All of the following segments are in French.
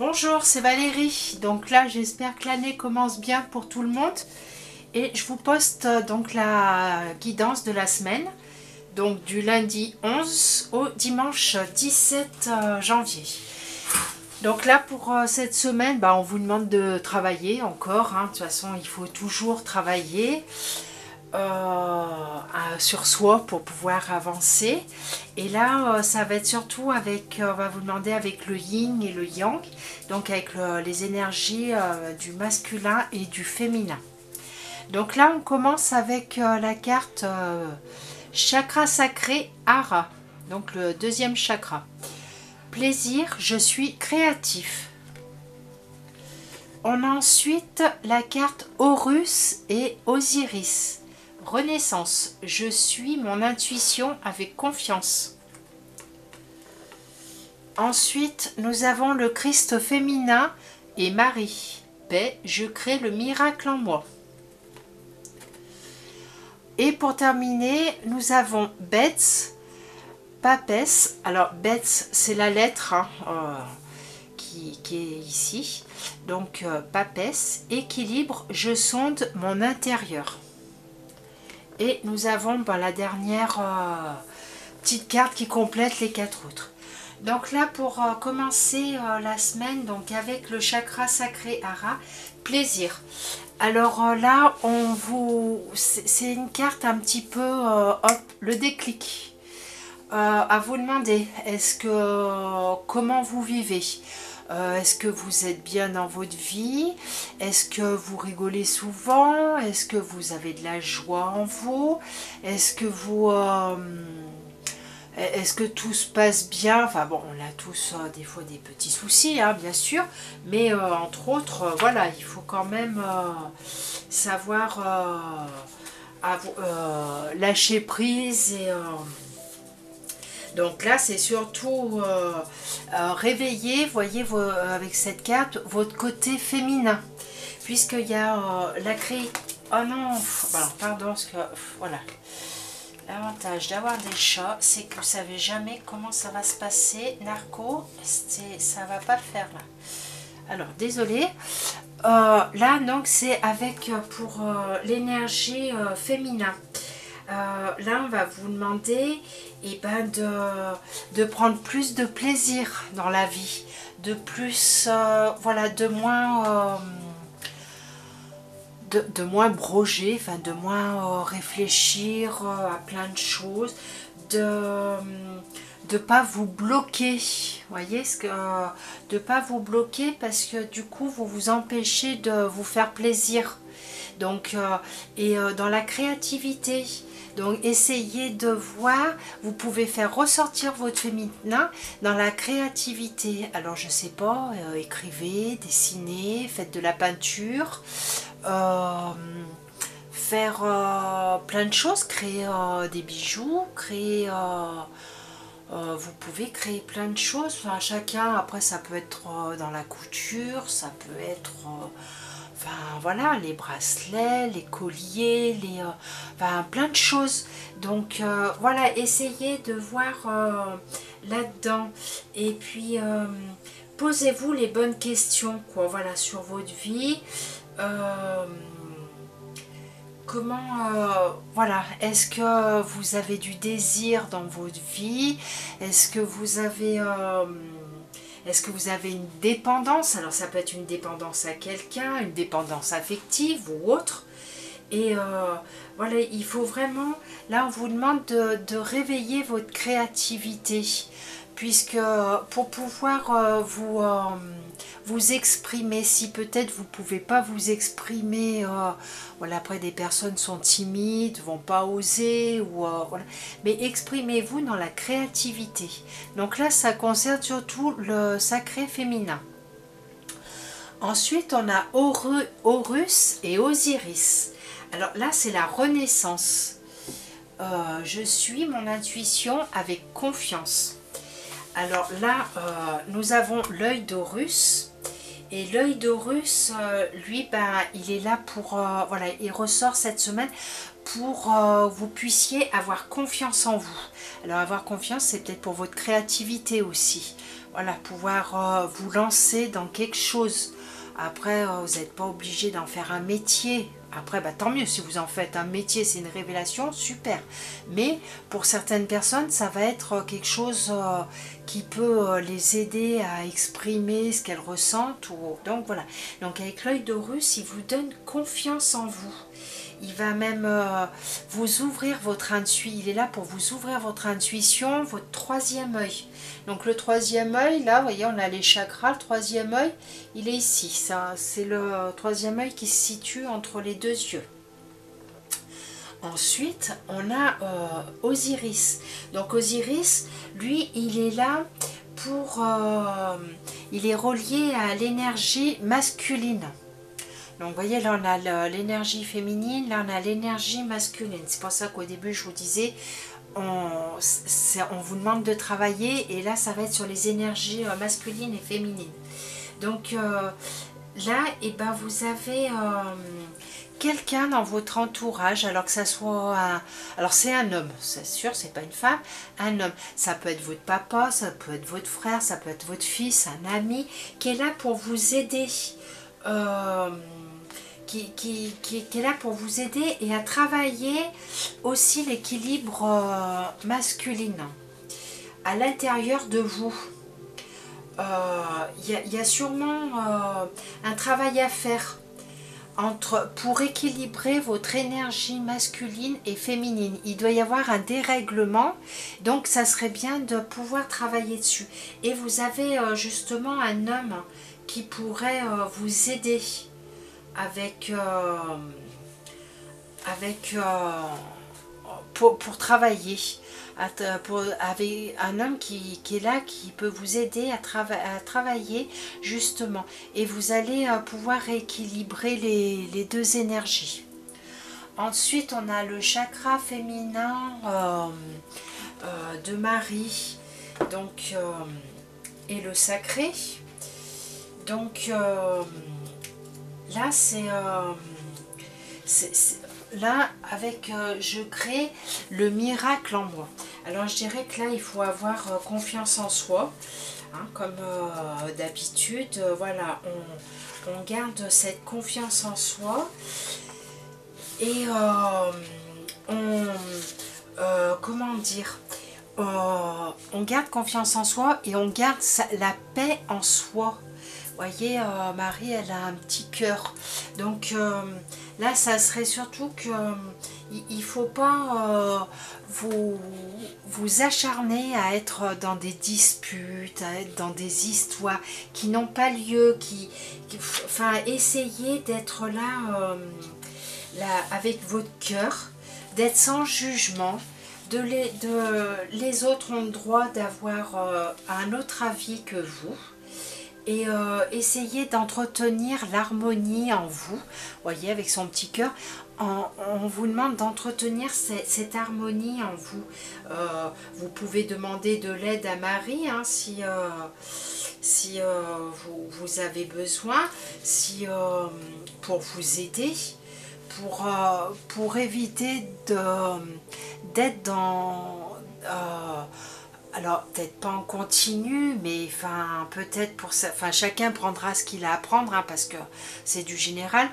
Bonjour, c'est Valérie. Donc là, j'espère que l'année commence bien pour tout le monde. Et je vous poste donc la guidance de la semaine. Donc du lundi 11 au dimanche 17 janvier. Donc là, pour cette semaine, on vous demande de travailler encore. De toute façon, il faut toujours travailler sur soi pour pouvoir avancer. Et là, ça va être surtout avec, on va vous demander avec le yin et le yang, donc avec les énergies du masculin et du féminin. Donc là, on commence avec la carte chakra sacré Hara, donc le deuxième chakra. Plaisir, je suis créatif. On a ensuite la carte Horus et Osiris. Renaissance, je suis mon intuition avec confiance. Ensuite, nous avons le Christ féminin et Marie. Paix, je crée le miracle en moi. Et pour terminer, nous avons Bets, Papès. Alors, Bets, c'est la lettre qui est ici. Donc, Papès, équilibre, je sonde mon intérieur. Et nous avons la dernière petite carte qui complète les 4 autres. Donc là, pour commencer la semaine, donc avec le chakra sacré Hara, plaisir. Alors là, c'est une carte un petit peu, le déclic. À vous demander, comment vous vivez? Est-ce que vous êtes bien dans votre vie? Est-ce que vous rigolez souvent? Est-ce que vous avez de la joie en vous? Est-ce que est-ce que tout se passe bien? Enfin bon, on a tous des fois des petits soucis, bien sûr, mais entre autres, voilà, il faut quand même savoir lâcher prise et donc là, c'est surtout réveiller, voyez, avec cette carte, votre côté féminin. Puisqu'il y a la création... Oh non, pardon, parce que... Voilà. L'avantage d'avoir des chats, c'est que vous ne savez jamais comment ça va se passer. Narco, ça va pas le faire là. Alors, désolé. Là, donc, c'est avec pour l'énergie féminin. Là, on va vous demander de prendre plus de plaisir dans la vie, de plus, de moins broger, de moins réfléchir à plein de choses, de pas vous bloquer, voyez, de pas vous bloquer parce que du coup vous vous empêchez de vous faire plaisir. Donc dans la créativité, donc essayez de voir, vous pouvez faire ressortir votre féminin dans la créativité. Alors je sais pas, écrivez, dessinez, faites de la peinture, faire plein de choses, créer des bijoux, créer... vous pouvez créer plein de choses, chacun, après ça peut être dans la couture, ça peut être... voilà, les bracelets, les colliers, plein de choses. Donc voilà, essayez de voir là-dedans. Et puis posez-vous les bonnes questions, voilà, sur votre vie. Voilà, est-ce que vous avez du désir dans votre vie? Est-ce que vous avez une dépendance? Alors ça peut être une dépendance à quelqu'un, une dépendance affective ou autre. Et voilà, il faut vraiment, là on vous demande de réveiller votre créativité. Puisque pour pouvoir vous exprimer, si peut-être vous ne pouvez pas vous exprimer, voilà, après des personnes sont timides, vont pas oser, voilà, mais exprimez-vous dans la créativité. Donc là, ça concerne surtout le sacré féminin. Ensuite, on a Horus et Osiris. Alors là, c'est la renaissance. Je suis mon intuition avec confiance. Alors là, nous avons l'œil d'Horus. Et l'œil d'Horus, lui, il est là pour... voilà, il ressort cette semaine pour vous puissiez avoir confiance en vous. Alors avoir confiance, c'est peut-être pour votre créativité aussi. voilà, pouvoir vous lancer dans quelque chose. Après, vous n'êtes pas obligé d'en faire un métier. Après, bah, tant mieux si vous en faites un métier, c'est une révélation, super. Mais pour certaines personnes, ça va être quelque chose qui peut les aider à exprimer ce qu'elles ressentent. Donc voilà. Donc avec l'œil d'Horus, il vous donne confiance en vous. Il va même vous ouvrir votre intuition. Il est là pour vous ouvrir votre intuition, votre troisième œil. Donc le troisième œil, là, vous voyez, on a les chakras. Le troisième œil, il est ici. C'est le troisième œil qui se situe entre les deux yeux. Ensuite, on a Osiris. Donc Osiris, lui, il est là pour... il est relié à l'énergie masculine. Donc vous voyez, là on a l'énergie féminine, là on a l'énergie masculine. C'est pour ça qu'au début je vous disais, on vous demande de travailler, et là ça va être sur les énergies masculines et féminines. Donc là, et ben, vous avez quelqu'un dans votre entourage, alors que ça soit alors c'est un homme, c'est sûr, c'est pas une femme, un homme. Ça peut être votre papa, ça peut être votre frère, ça peut être votre fils, un ami, qui est là pour vous aider. Qui est là pour vous aider et à travailler aussi l'équilibre masculin à l'intérieur de vous. Y a sûrement un travail à faire pour équilibrer votre énergie masculine et féminine. Il doit y avoir un dérèglement, donc ça serait bien de pouvoir travailler dessus. Et vous avez justement un homme qui pourrait vous aider avec pour travailler, avec un homme qui est là, qui peut vous aider à travailler justement, et vous allez pouvoir rééquilibrer les deux énergies. Ensuite, on a le chakra féminin de Marie, donc et le sacré. Donc là, là, avec je crée le miracle en moi. Alors je dirais que là, il faut avoir confiance en soi, hein, comme d'habitude. Voilà, on garde cette confiance en soi, et comment dire, on garde confiance en soi, et on garde la paix en soi. Vous voyez, Marie, elle a un petit cœur. Donc là, ça serait surtout que il ne faut pas vous acharner à être dans des disputes, à être dans des histoires qui n'ont pas lieu, enfin, essayez d'être là, avec votre cœur, d'être sans jugement. Les autres ont le droit d'avoir un autre avis que vous. Et essayez d'entretenir l'harmonie en vous. Vous voyez, avec son petit cœur, on vous demande d'entretenir cette harmonie en vous. Vous pouvez demander de l'aide à Marie, hein, si vous avez besoin, pour vous aider, pour éviter d'être dans... alors, peut-être pas en continu, mais enfin, peut-être pour ça. Enfin, chacun prendra ce qu'il a à prendre, hein, parce que c'est du général.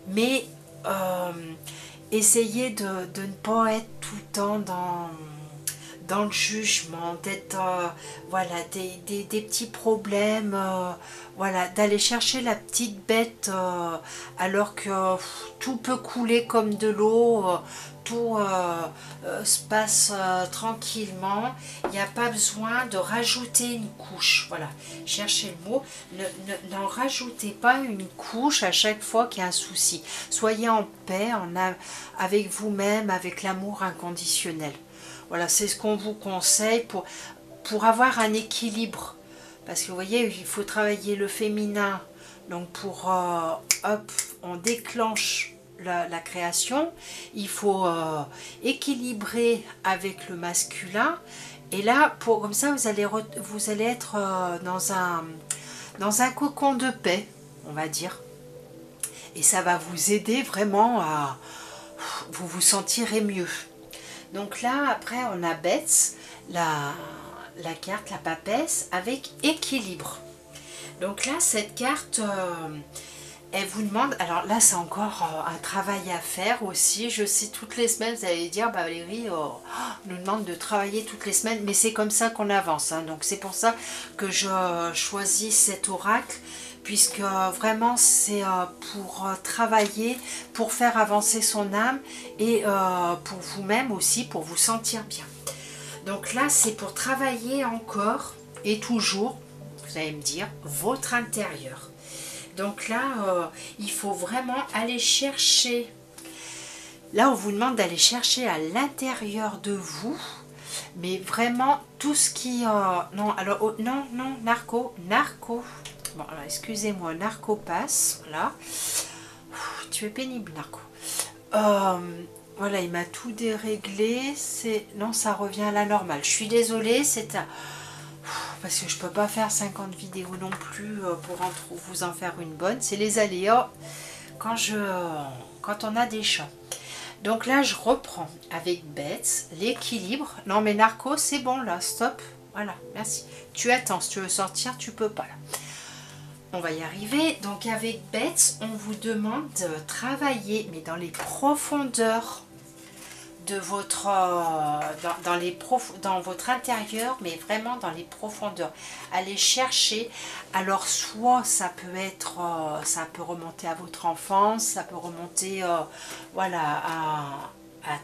Mais essayez de ne pas être tout le temps dans le jugement, d'être voilà, des petits problèmes, voilà, d'aller chercher la petite bête alors que tout peut couler comme de l'eau. Tout se passe tranquillement. Il n'y a pas besoin de rajouter une couche. Voilà, cherchez le mot. N'en rajoutez pas une couche à chaque fois qu'il y a un souci. Soyez en paix avec vous-même, avec l'amour inconditionnel. Voilà, c'est ce qu'on vous conseille pour avoir un équilibre. Parce que vous voyez, il faut travailler le féminin. Donc pour, hop, on déclenche la création, il faut équilibrer avec le masculin, et là, comme ça, vous allez être dans un cocon de paix, on va dire, et ça va vous aider vraiment à... vous vous sentirez mieux. Donc là, après, on a Bets, la carte, la papesse, avec équilibre. Donc là, cette carte, elle vous demande, alors là c'est encore un travail à faire aussi, je sais toutes les semaines, vous allez dire, bah Valérie, nous demande de travailler toutes les semaines, mais c'est comme ça qu'on avance, hein. Donc c'est pour ça que je choisis cet oracle, puisque vraiment c'est pour travailler, pour faire avancer son âme, et pour vous-même aussi, pour vous sentir bien. Donc là c'est pour travailler encore, et toujours, vous allez me dire, votre intérieur. Donc là, il faut vraiment aller chercher. Là, on vous demande d'aller chercher à l'intérieur de vous, mais vraiment tout ce qui... non, alors, oh, non, non, narco. Bon, alors, excusez-moi, narco passe, voilà. Tu es pénible, narco. Voilà, il m'a tout déréglé. Non, ça revient à la normale. Je suis désolée, c'est un... Parce que je peux pas faire 50 vidéos non plus pour vous en faire une bonne. C'est les aléas quand on a des chats. Donc là, je reprends avec Bets, l'équilibre. Non mais Narco, c'est bon là, stop. Voilà, merci. Tu attends, si tu veux sortir, tu peux pas là. On va y arriver. Donc avec Bets, on vous demande de travailler, mais dans les profondeurs de votre dans votre intérieur, mais vraiment dans les profondeurs. Allez chercher. Alors soit ça peut être ça peut remonter à votre enfance, ça peut remonter voilà à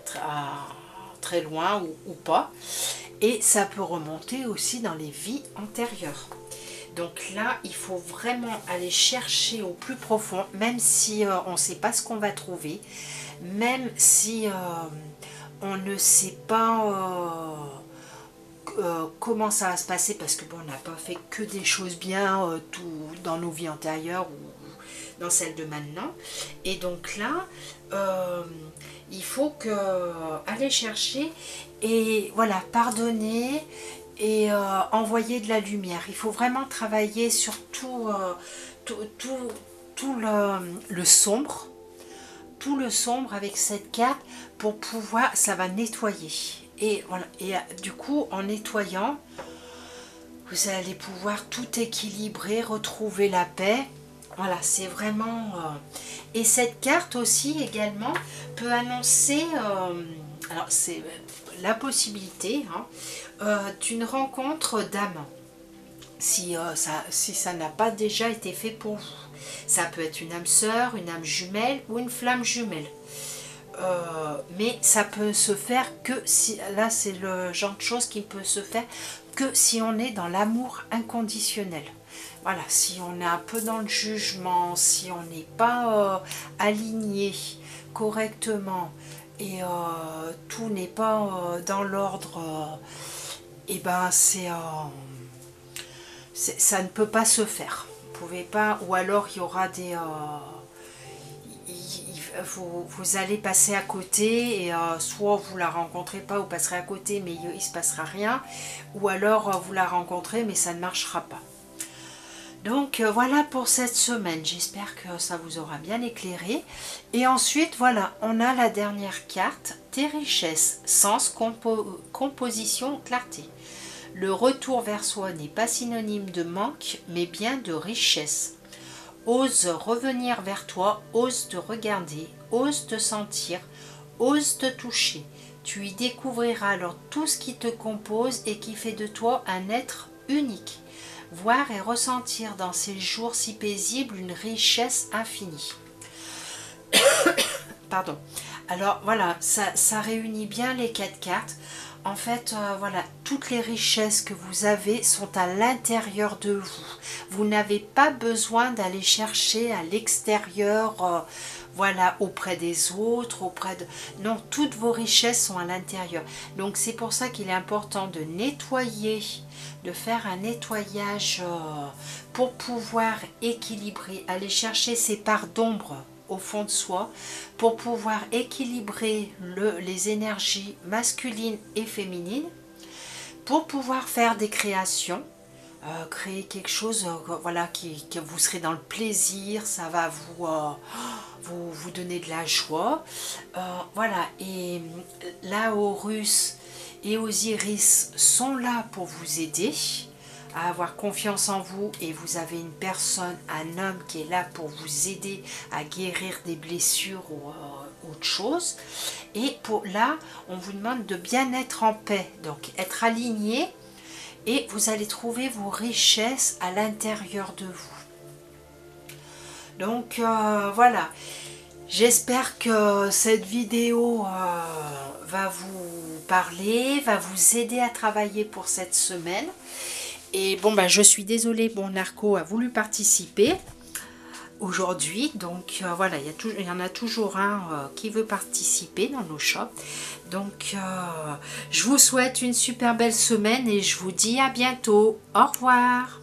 très loin ou pas, et ça peut remonter aussi dans les vies antérieures. Donc là, il faut vraiment aller chercher au plus profond, même si on ne sait pas ce qu'on va trouver, même si on ne sait pas comment ça va se passer, parce que bon, on n'a pas fait que des choses bien tout dans nos vies antérieures ou dans celles de maintenant. Et donc là, il faut aller chercher et voilà, pardonner et envoyer de la lumière. Il faut vraiment travailler sur tout le sombre, tout le sombre avec cette carte, pour pouvoir, ça va nettoyer. Et voilà, et du coup en nettoyant, vous allez pouvoir tout équilibrer, retrouver la paix. Voilà, c'est vraiment et cette carte aussi également peut annoncer alors c'est la possibilité d'une rencontre d'âme, si ça n'a pas déjà été fait pour vous. Ça peut être une âme sœur, une âme jumelle ou une flamme jumelle. Mais ça peut se faire que si, là c'est le genre de choses qui peut se faire que si on est dans l'amour inconditionnel. Voilà, si on est un peu dans le jugement, si on n'est pas aligné correctement et tout n'est pas dans l'ordre, et ben ça ne peut pas se faire. Vous pouvez pas, ou alors il y aura des vous allez passer à côté, et soit vous la rencontrez pas, vous passerez à côté mais il se passera rien, ou alors vous la rencontrez mais ça ne marchera pas. Donc voilà pour cette semaine, j'espère que ça vous aura bien éclairé. Et ensuite voilà, on a la dernière carte, tes richesses, sens, composition, clarté. Le retour vers soi n'est pas synonyme de manque, mais bien de richesse. Ose revenir vers toi, ose te regarder, ose te sentir, ose te toucher. Tu y découvriras alors tout ce qui te compose et qui fait de toi un être unique. Voir et ressentir dans ces jours si paisibles une richesse infinie. Pardon. Alors voilà, ça réunit bien les 4 cartes. En fait, voilà, toutes les richesses que vous avez sont à l'intérieur de vous. Vous n'avez pas besoin d'aller chercher à l'extérieur, voilà, auprès des autres, non, toutes vos richesses sont à l'intérieur. Donc c'est pour ça qu'il est important de nettoyer, de faire un nettoyage pour pouvoir équilibrer, aller chercher ces parts d'ombre au fond de soi, pour pouvoir équilibrer les énergies masculines et féminines, pour pouvoir faire des créations, créer quelque chose voilà, que vous serez dans le plaisir, ça va vous donner de la joie. Voilà, et là Horus, et Osiris sont là pour vous aider à avoir confiance en vous, et vous avez une personne, un homme qui est là pour vous aider à guérir des blessures ou autre chose. Et pour là, on vous demande de bien être en paix, donc être aligné, et vous allez trouver vos richesses à l'intérieur de vous. Donc voilà, j'espère que cette vidéo va vous parler, va vous aider à travailler pour cette semaine. Et bon, bah, je suis désolée, bon, Narco a voulu participer aujourd'hui, donc voilà, il y en a toujours un qui veut participer dans nos shops. Donc je vous souhaite une super belle semaine et je vous dis à bientôt. Au revoir.